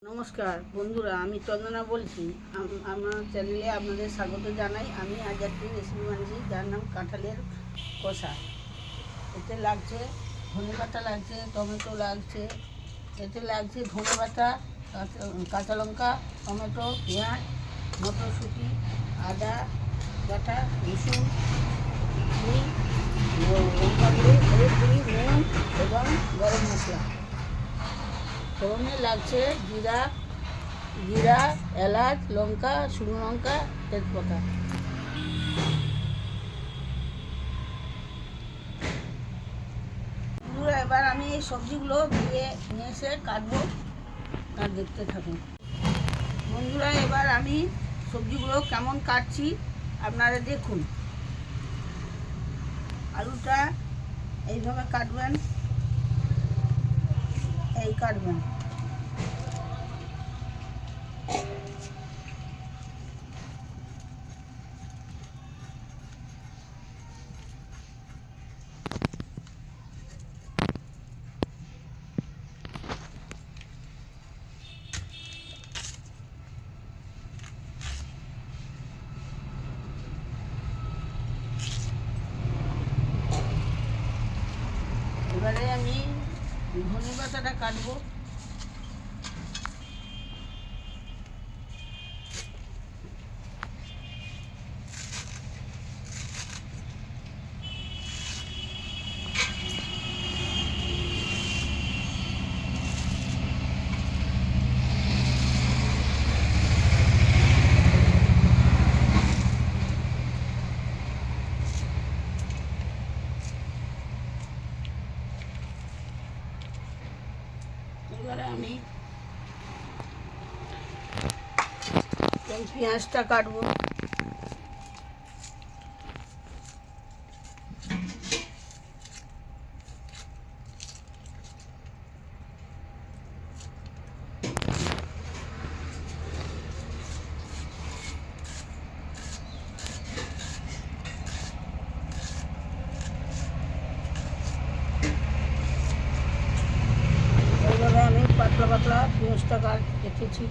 নমস্কার বন্ধুরা, আমি চন্দনা বলছি। আমার চ্যানেলে আপনাদের স্বাগত জানাই। আমি আজ একটি রেসিপি বানিয়েছি যার নাম কাঁঠালের কষা। এতে লাগছে ধনে পাতা, লাগছে টমেটো, লাগছে এতে লাগছে ধনে পাতা, কাঁচা লঙ্কা, টমেটো, পেঁয়াজ, মটরশুঁটি, আদা বাটা, রসুন, লঙ্কা গুঁড়ি, হলুদ গুঁড়ি, নুন এবং গরম মশলা। ফোড়নে লাগছে জিরা, এলাচ, লঙ্কা, শুকনো লঙ্কা, তেজপাতা। বন্ধুরা, এবার আমি এই সবজিগুলো ধুয়ে নিয়ে এসে কাটবো, আর দেখতে থাকুন। বন্ধুরা, এবার আমি সবজিগুলো কেমন কাটছি আপনারা দেখুন। আলুটা এইভাবে কাটবেন, কাটবেন। এবারে আমি ধনে পাতাটা কাটবো। এবারে আমি পেঁয়াজটা কাটবো। এইভাবে আমি পাতলা পাতলা পেঁয়াজটা কেটেছি।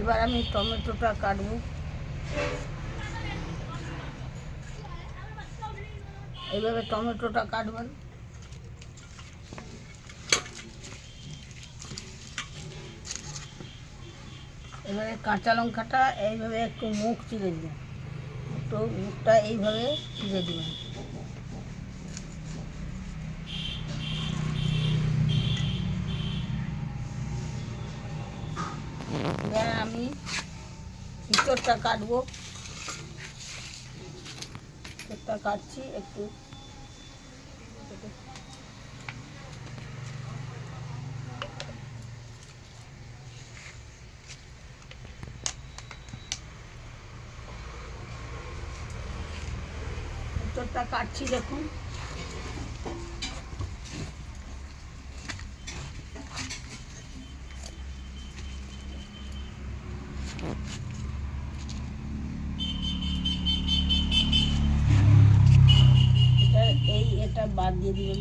এবার আমি টমেটোটা কাটবো। এইভাবে টমেটোটা কাটবেন। এবারে কাঁচা লঙ্কাটা এইভাবে একটু মুখ চিরে দিবেন, একটু মুখটা এইভাবে চিরে দিবেন। এবার আমি ভিতরটা কাটবো। ভিতরটা কাটছি একটু। ভিতরটা কাটছি, দেখুন। এটা বাদ দিয়ে দিবেন।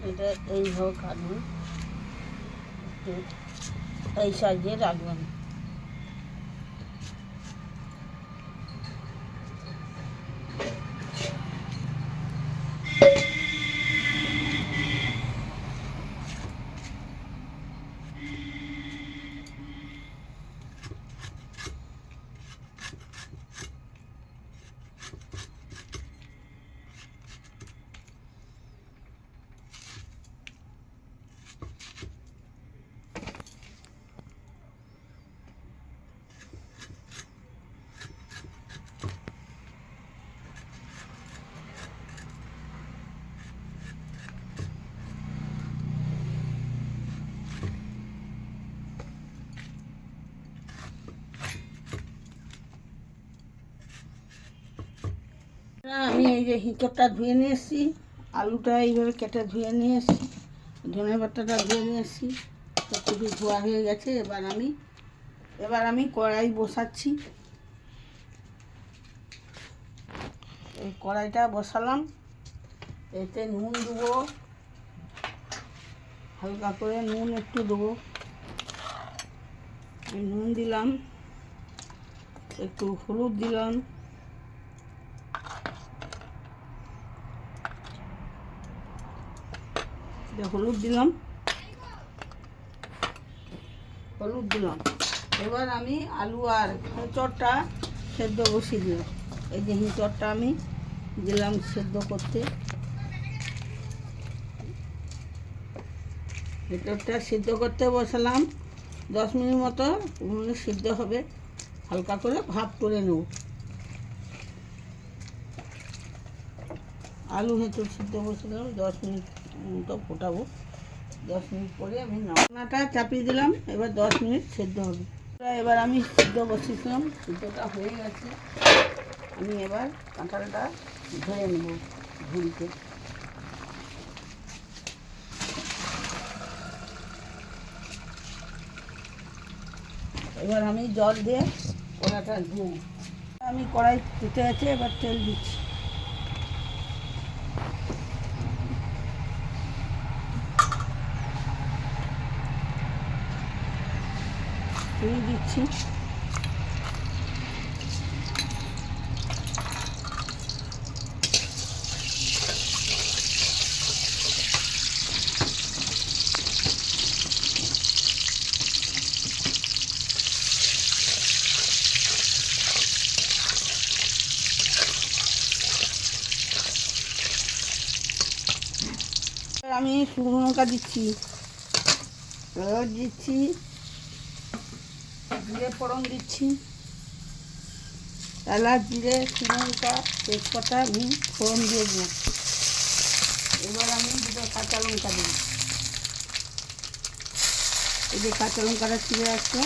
এটা এইভাবে কাটবেন, একটু এই সাইজে রাখবেন। আমি এই যে হিঁচড়টা ধুয়ে নিয়ে এসেছি, আলুটা এইভাবে কেটে ধুয়ে নিয়ে এসেছি, ধনে পাতাটা ধুয়ে নিয়ে এসেছি। সবকিছু ধোয়া হয়ে গেছে। এবার আমি কড়াই বসাচ্ছি। এই কড়াইটা বসালাম, এতে নুন দেবো, হালকা করে নুন একটু দেবো। নুন দিলাম, একটু হলুদ দিলাম, হলুদ দিলাম। এবার আমি আলু আর এঁচড়টা সেদ্ধ বসিয়ে দিলাম। এই যে এঁচড়টা আমি দিলাম সেদ্ধ করতে। এঁচড়টা সিদ্ধ করতে বসালাম, 10 মিনিট মতো সিদ্ধ হবে, হালকা করে ভাপ করে নেব। আলু এঁচড় সিদ্ধ বসিলাম, 10 মিনিট মতো ফোটাবো। 10 মিনিট পরে আমি ঢাকনাটা চাপিয়ে দিলাম। এবার 10 মিনিট সেদ্ধ হবে। এবার আমি সিদ্ধ বসিয়েছিলাম, সিদ্ধটা হয়ে গেছে। আমি এবার কাঁঠালটা ধুয়ে নেব ঝুড়িতে। এবার আমি জল দিয়ে কড়াটা ধুয়ে, আমি কড়াই ফুটে আছে, এবার তেল দিচ্ছি। চিনি দিচ্ছি, আমি শুকনো লঙ্কা দিচ্ছি, এলাচ দিচ্ছি, জিরে ফোড়ন দিচ্ছি। এলাচ, জিরে, শুকনো লঙ্কা, তেজপাতা আমি ফোড়ন দিয়ে দিলাম। এবার আমি দুটো কাঁচা লঙ্কা দিই। এই যে কাঁচা লঙ্কাটা ছিঁড়ে আসছে,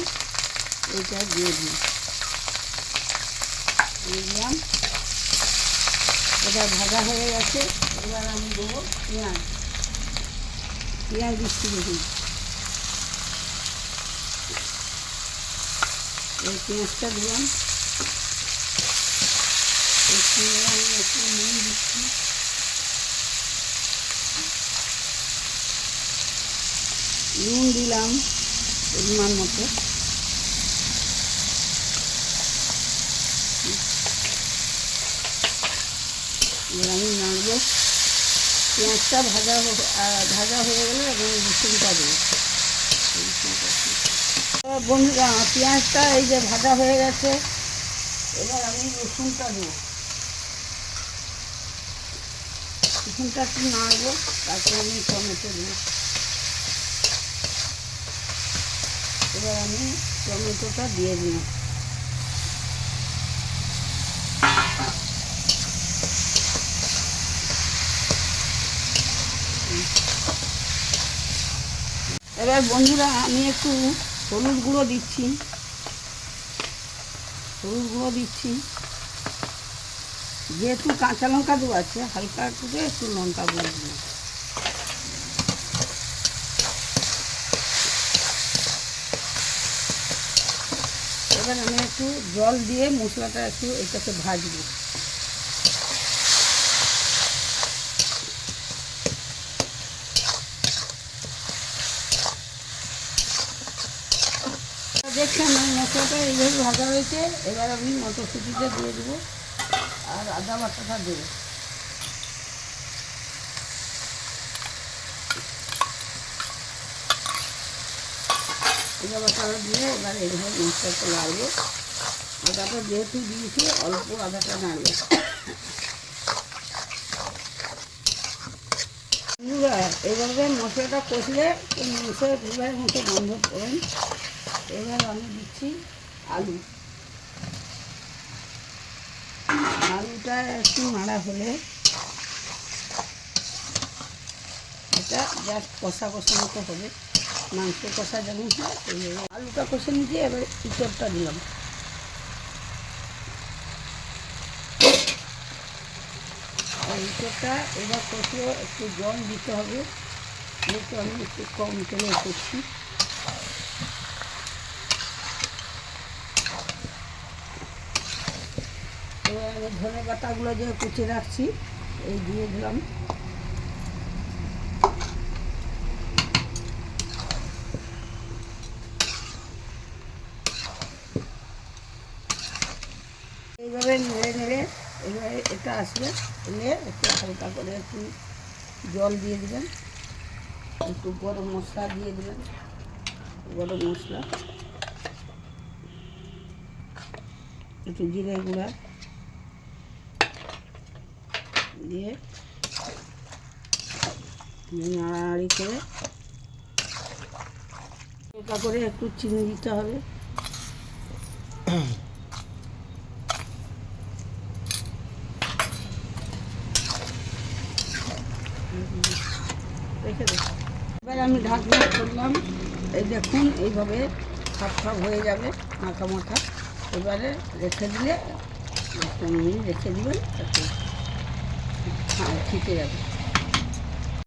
এইটা দিয়ে দিলাম। এটা ভাজা হয়ে গেছে। এবার আমি দেবো পেঁয়াজ দিচ্ছি। দেখুন, এই পেঁয়াজটা দিলাম। আমি একটু নুন দিচ্ছি, নুন দিলাম পরিমাণ মতো। এবার আমি নাড়বো। পেঁয়াজটা ভাজা হয়ে গেলে এবং রসুনটা দেবো। বন্ধুরা, পেঁয়াজটা এই যে ভাজা হয়ে গেছে, এবার আমি রসুনটা দেবো। রসুনটা একটু নাড়বো, তারপর আমি টমেটো দেবো। এবার আমি টমেটোটা দিয়ে দিলাম। এবার বন্ধুরা, আমি একটু হলুদ গুঁড়ো দিচ্ছি। যেহেতু কাঁচা লঙ্কা দেওয়া আছে, হালকা একটু লঙ্কা গুঁড়ো দিলাম। এবার আমি একটু জল দিয়ে মশলাটা একটু এটাকে ভাজবো। দেখছেন মশলাটা এইভাবে ভাজা হয়েছে। এবার আমি মটরশুঁটিটা দিয়ে দেবো আর আদা বাটাটা দেবো। আদা বাটাটা দিয়ে এবার এইভাবে মশলাটা নাড়বো। আদাটা যেহেতু দিয়েছি, অল্প আদাটা নাড়বো। এইভাবে মশলাটা কষলে মাংসের ধুলার মতো গন্ধ করেন। এবার আমি দিচ্ছি আলুটা একটু নাড়া হলে এটা জাস্ট কষা মতো হবে। মাংস কষা যেমন হয় এইভাবে আলুটা কষে নিতে। এবার ইঁচড়টা দিলাম। ইঁচড়টা এবার কষিয়ে একটু জল দিতে হবে, যেহেতু আমি একটু কম তেলে করছি। আমি ধনে পাতাগুলো যে কুচে রাখছি এই দিয়ে দিলাম। এইভাবে নেড়ে নেড়ে এইভাবে এটা আসবে, এলে একটু হালকা করে একটু জল দিয়ে দেবেন, একটু গরম মশলা দিয়ে দেবেন, গরম মশলা, একটু জিরে গুঁড়া দিয়ে নাড়ানাড়ি করে হালকা করে একটু চিনি দিতে হবে। রেখে দেব। এবার আমি ঢাকনা করলাম, এই দেখুন এইভাবে সাপ সাপ হয়ে যাবে মাখা মাখা। এবারে রেখে দিলে 10 মিনিট রেখে দিবেন, একটু ঠিকে যাবে।